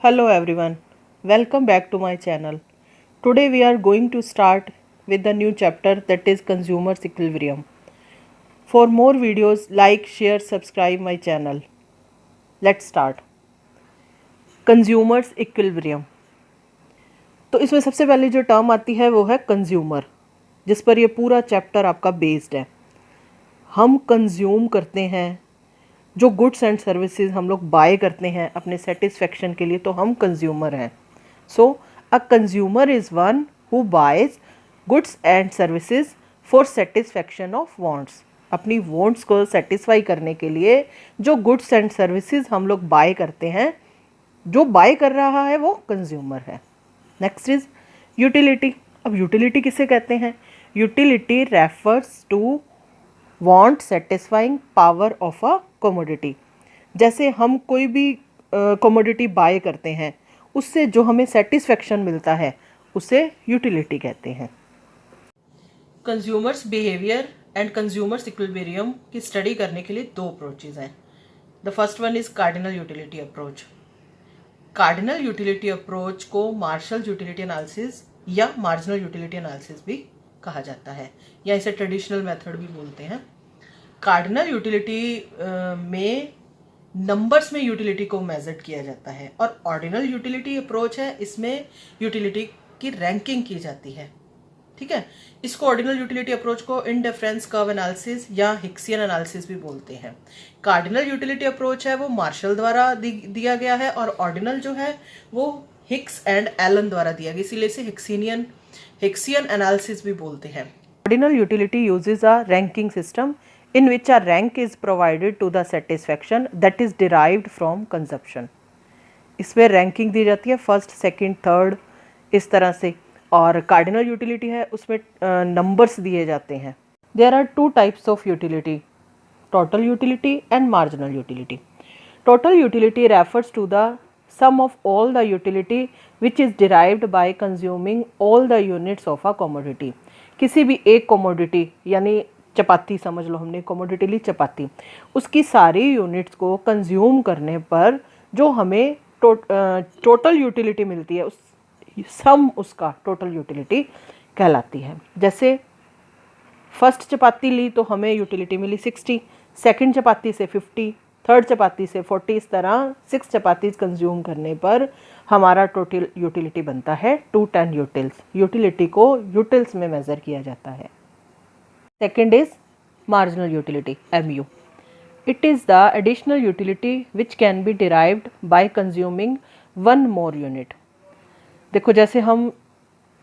Hello everyone, welcome back to my channel. Today we are going to start with the new chapter that is Consumers Equilibrium. For more videos, like, share, subscribe my channel. Let's start. Consumers Equilibrium. तो इसमें सबसे पहले जो term आती है वो है consumer, जिस पर ये पूरा चैप्टर आपका बेस्ड है। हम कंज्यूम करते हैं जो गुड्स एंड सर्विसेज हम लोग बाय करते हैं अपने सेटिस्फेक्शन के लिए, तो हम कंज्यूमर हैं। So a consumer is one who buys goods and services for satisfaction of wants. अपनी वांट्स को सेटिस्फाई करने के लिए जो गुड्स एंड सर्विसेज हम लोग बाय करते हैं, जो बाय कर रहा है वो कंज्यूमर है। Next is utility. अब यूटिलिटी किसे कहते हैं? Utility refers to want satisfying power of a commodity. जैसे हम कोई भी कमोडिटी बाय करते हैं, उससे जो हमें सेटिस्फेक्शन मिलता है उसे यूटिलिटी कहते हैं। Consumers behaviour and consumers equilibrium की स्टडी करने के लिए दो अप्रोचेज हैं। The first one is cardinal utility approach. Cardinal utility approach को मार्शल यूटिलिटी एनालिसिस या मार्जिनल यूटिलिटी एनालिसिस भी कहा जाता है, या इसे ट्रेडिशनल मेथड भी बोलते हैं। कार्डिनल यूटिलिटी में नंबर्स में यूटिलिटी को मेजर किया जाता है, और ऑर्डिनल यूटिलिटी अप्रोच है, इसमें यूटिलिटी की रैंकिंग की जाती है। ठीक है, इसको ऑर्डिनल यूटिलिटी अप्रोच को इंडिफरेंस कर्व एनालिसिस या हिक्सियन एनालिसिस भी बोलते हैं। कार्डिनल यूटिलिटी अप्रोच है वो मार्शल द्वारा दिया गया है, और ऑर्डिनल जो है वो हिक्स एंड एलन द्वारा दिया गया, इसीलिए इसे हिक्सियन एनालिसिस भी बोलते हैं। Ordinal utility uses a ranking system in which a rank is provided to the satisfaction that is derived from consumption। इसमें रैंकिंग दी जाती है फर्स्ट, सेकंड, थर्ड, इस तरह से। और कार्डिनल यूटिलिटी है उसमें नंबर्स दिए जाते हैं। There are two types of utility, total utility and marginal utility. Total utility refers to the sum of all the utility which is derived by consuming all the units of a commodity। किसी भी एक commodity, यानी चपाती समझ लो, हमने commodity ली चपाती, उसकी सारी units को consume करने पर जो हमें टोटल यूटिलिटी मिलती है, उस सम उसका टोटल यूटिलिटी कहलाती है। जैसे फर्स्ट चपाती ली तो हमें यूटिलिटी मिली 60, सेकंड चपाती से 50, थर्ड चपाती से 40, इस तरह 6 चपातीज कंज्यूम करने पर हमारा टोटल यूटिलिटी बनता है 210 यूटिल्स। यूटिलिटी को यूटिल्स में मेज़र किया जाता है। Second is marginal utility, MU. It is the additional utility which can be derived by consuming one more unit। देखो, जैसे हम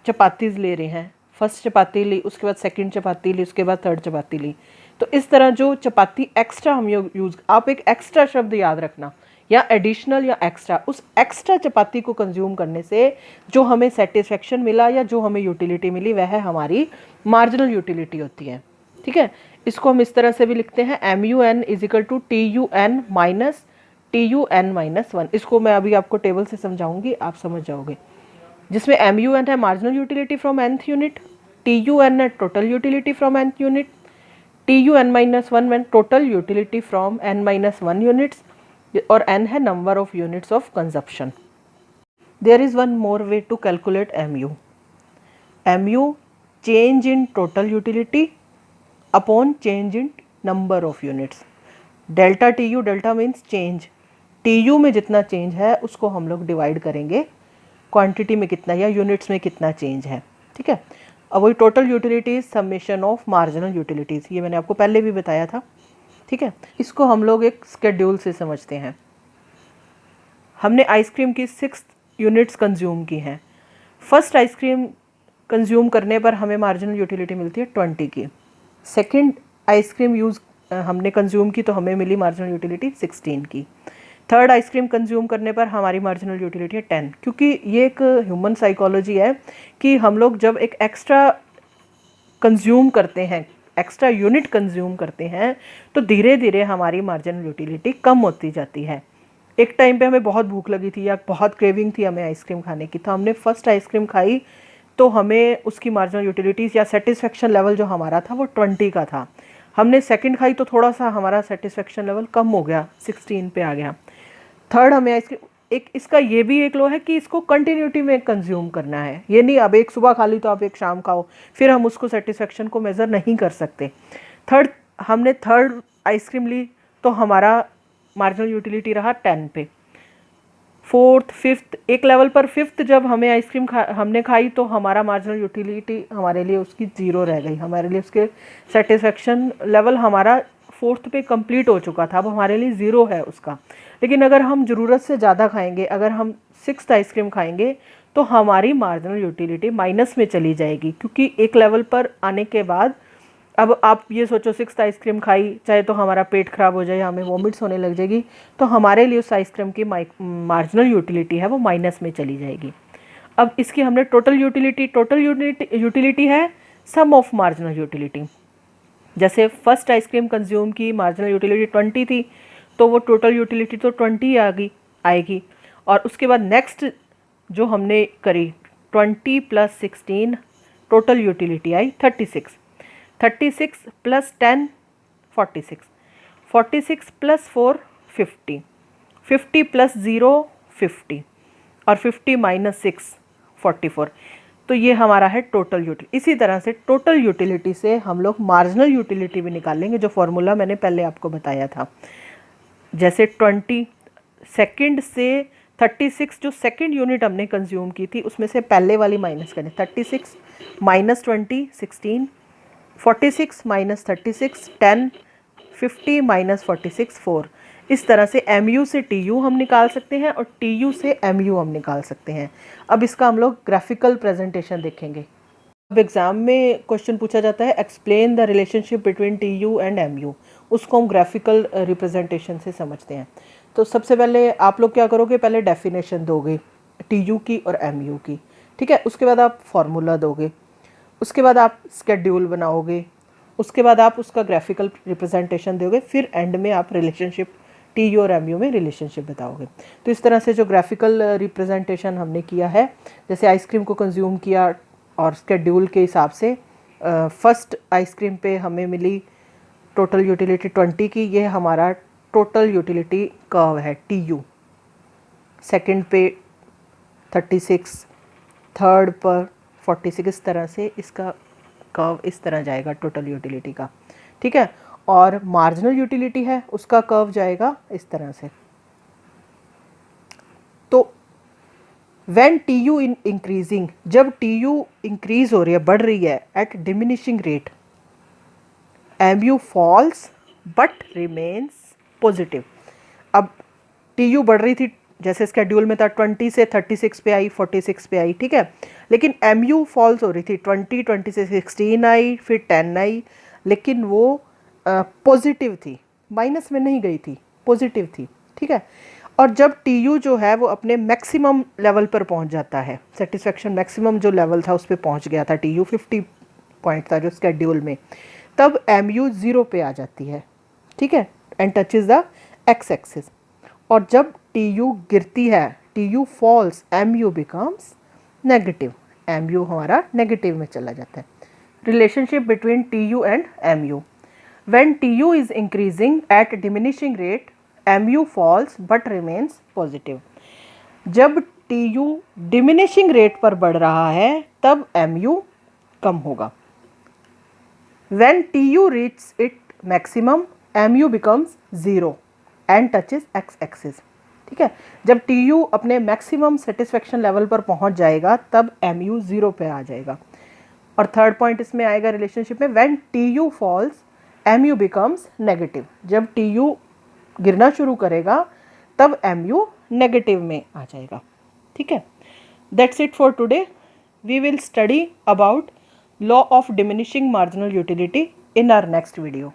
चपातीज ले रहे हैं, फर्स्ट चपाती ली, उसके बाद सेकंड चपाती ली, उसके बाद थर्ड चपाती ली, तो इस तरह जो चपाती एक्स्ट्रा हम यूज़, आप एक एक्स्ट्रा शब्द याद रखना, या एडिशनल या एक्स्ट्रा, उस एक्स्ट्रा चपाती को कंज्यूम करने से जो हमें सेटिस्फेक्शन मिला या जो हमें यूटिलिटी मिली वह हमारी मार्जिनल यूटिलिटी होती है। ठीक है, इसको हम इस तरह से भी लिखते हैं, MUN = TUN माइनस TUN - 1। इसको मैं अभी आपको टेबल से समझाऊंगी, आप समझ जाओगे। जिसमें MUN है marginal utility from nth unit, TUN है total utility from nth unit, TUN - 1 total utility from n-1 units, और n है number of units of consumption. There is one more way to calculate MU। MU change in total utility upon change in number of units. Delta TU, delta means change, TU में जितना change है उसको हम लोग divide करेंगे quantity में कितना या यूनिट्स में कितना चेंज है। ठीक है, अब वही total utility summation of marginal utilities, ये मैंने आपको पहले भी बताया था। ठीक है, इसको हम लोग एक स्केड्यूल से समझते हैं। हमने आइसक्रीम की 6 यूनिट्स कंज्यूम की हैं। फर्स्ट आइसक्रीम कंज्यूम करने पर हमें मार्जिनल यूटिलिटी मिलती है 20 की। सेकंड आइसक्रीम हमने कंज्यूम की तो हमें मिली मार्जिनल यूटिलिटी 16 की। थर्ड आइसक्रीम कंज्यूम करने पर हमारी मार्जिनल यूटिलिटी है 10। क्योंकि ये एक ह्यूमन साइकोलॉजी है कि हम लोग जब एक एक्स्ट्रा कंज्यूम करते हैं, एक्स्ट्रा यूनिट कंज्यूम करते हैं, तो धीरे धीरे हमारी मार्जिनल यूटिलिटी कम होती जाती है। एक टाइम पे हमें बहुत भूख लगी थी या बहुत क्रेविंग थी हमें आइसक्रीम खाने की, तो हमने फर्स्ट आइसक्रीम खाई तो हमें उसकी मार्जिनल यूटिलिटीज़ या सेटिस्फेक्शन लेवल जो हमारा था वो 20 का था। हमने सेकंड खाई तो थोड़ा सा हमारा सेटिस्फेक्शन लेवल कम हो गया, 16 पे आ गया। थर्ड हमें आइसक्रीम एक इसका ये भी एक लॉ है कि इसको कंटिन्यूटी में कंज्यूम करना है, ये नहीं अब एक सुबह खा ली तो आप एक शाम खाओ, फिर हम उसको सेटिस्फेक्शन को मेज़र नहीं कर सकते। हमने थर्ड आइसक्रीम ली तो हमारा मार्जिनल यूटिलिटी रहा 10 पे। फोर्थ, फिफ्थ, एक लेवल पर फिफ्थ जब हमें आइसक्रीम हमने खाई तो हमारा मार्जिनल यूटिलिटी हमारे लिए उसकी 0 रह गई, हमारे लिए उसके सेटिस्फेक्शन लेवल हमारा फोर्थ पे कंप्लीट हो चुका था, अब हमारे लिए 0 है उसका। लेकिन अगर हम ज़रूरत से ज़्यादा खाएंगे, अगर हम सिक्स्थ आइसक्रीम खाएंगे तो हमारी मार्जिनल यूटिलिटी माइनस में चली जाएगी, क्योंकि एक लेवल पर आने के बाद अब आप ये सोचो सिक्स्थ आइसक्रीम खाई, चाहे तो हमारा पेट खराब हो जाए, हमें वॉमिट्स होने लग जाएगी, तो हमारे लिए उस आइसक्रीम की मार्जिनल यूटिलिटी है वो माइनस में चली जाएगी। अब इसकी हमने टोटल यूटिलिटी है सम ऑफ मार्जिनल यूटिलिटी। जैसे फर्स्ट आइसक्रीम कंज्यूम की मार्जिनल यूटिलिटी 20 थी, तो वो टोटल यूटिलिटी तो 20 आएगी। और उसके बाद नेक्स्ट जो हमने करी 20 + 16, टोटल यूटिलिटी आई 36 + 10 46 + 4 50 + 0 50 और 50 - 6 44। तो ये हमारा है टोटल यूटिलिटी। इसी तरह से टोटल यूटिलिटी से हम लोग मार्जिनल यूटिलिटी भी निकालेंगे, जो फॉर्मूला मैंने पहले आपको बताया था। जैसे 20 सेकंड से 36 जो सेकंड यूनिट हमने कंज्यूम की थी उसमें से पहले वाली माइनस करें, 36 - 20 16, 46 - 36 10, 50 - 46 4। इस तरह से MU से TU हम निकाल सकते हैं और TU से MU हम निकाल सकते हैं। अब इसका हम लोग ग्राफिकल प्रेजेंटेशन देखेंगे। अब एग्ज़ाम में क्वेश्चन पूछा जाता है explain the relationship between TU and MU, उसको हम ग्राफिकल रिप्रेजेंटेशन से समझते हैं। तो सबसे पहले आप लोग क्या करोगे, पहले डेफिनेशन दोगे TU की और MU की, ठीक है। उसके बाद आप फार्मूला दोगे, उसके बाद आप स्केड्यूल बनाओगे, उसके बाद आप उसका ग्राफिकल रिप्रेजेंटेशन दोगे, फिर एंड में आप रिलेशनशिप TU और MU में रिलेशनशिप बताओगे। तो इस तरह से जो ग्राफिकल रिप्रेजेंटेशन हमने किया है, जैसे आइसक्रीम को कंज्यूम किया और स्केड्यूल के हिसाब से फर्स्ट आइसक्रीम पे हमें मिली टोटल यूटिलिटी 20 की, ये हमारा टोटल यूटिलिटी कर्व है TU। सेकंड पे 36, थर्ड पर 46, इस तरह से इसका कर्व इस तरह जाएगा टोटल यूटिलिटी का, ठीक है। और मार्जिनल यूटिलिटी है उसका कर्व जाएगा इस तरह से। तो व्हेन TU इंक्रीजिंग, जब TU इंक्रीज हो रही है, बढ़ रही है, at diminishing rate, MU falls but remains positive. अब TU बढ़ रही थी, जैसे स्केड्यूल में था 20 से 36 पे आई, 46 पे आई, ठीक है। लेकिन MU फॉल्स हो रही थी, 20 से 16 आई, फिर 10 आई, लेकिन वो पॉजिटिव थी, माइनस में नहीं गई थी, पॉजिटिव थी, ठीक है। और जब TU जो है वो अपने मैक्सिमम लेवल पर पहुंच जाता है, सेटिस्फेक्शन मैक्सिमम जो लेवल था उस पर पहुंच गया था, TU 50 पॉइंट था जो स्केड्यूल में, तब MU 0 पे आ जाती है, ठीक है, and touches the x axis. और जब TU गिरती है, TU falls, MU becomes negative, MU हमारा नेगेटिव में चला जाता है। Relationship between TU and MU, when TU is increasing at diminishing rate, MU falls but remains positive। जब TU diminishing rate पर बढ़ रहा है तब MU कम होगा। when TU reaches its maximum, MU becomes 0 and touches x axis, ठीक है। जब TU अपने मैक्सिमम सेटिस्फेक्शन लेवल पर पहुंच जाएगा तब MU 0 पे आ जाएगा। और थर्ड पॉइंट इसमें आएगा रिलेशनशिप में, when TU falls MU becomes negative, जब TU गिरना शुरू करेगा तब MU नेगेटिव में आ जाएगा, ठीक है। That's it for today. We will study about law of diminishing marginal utility in our next video.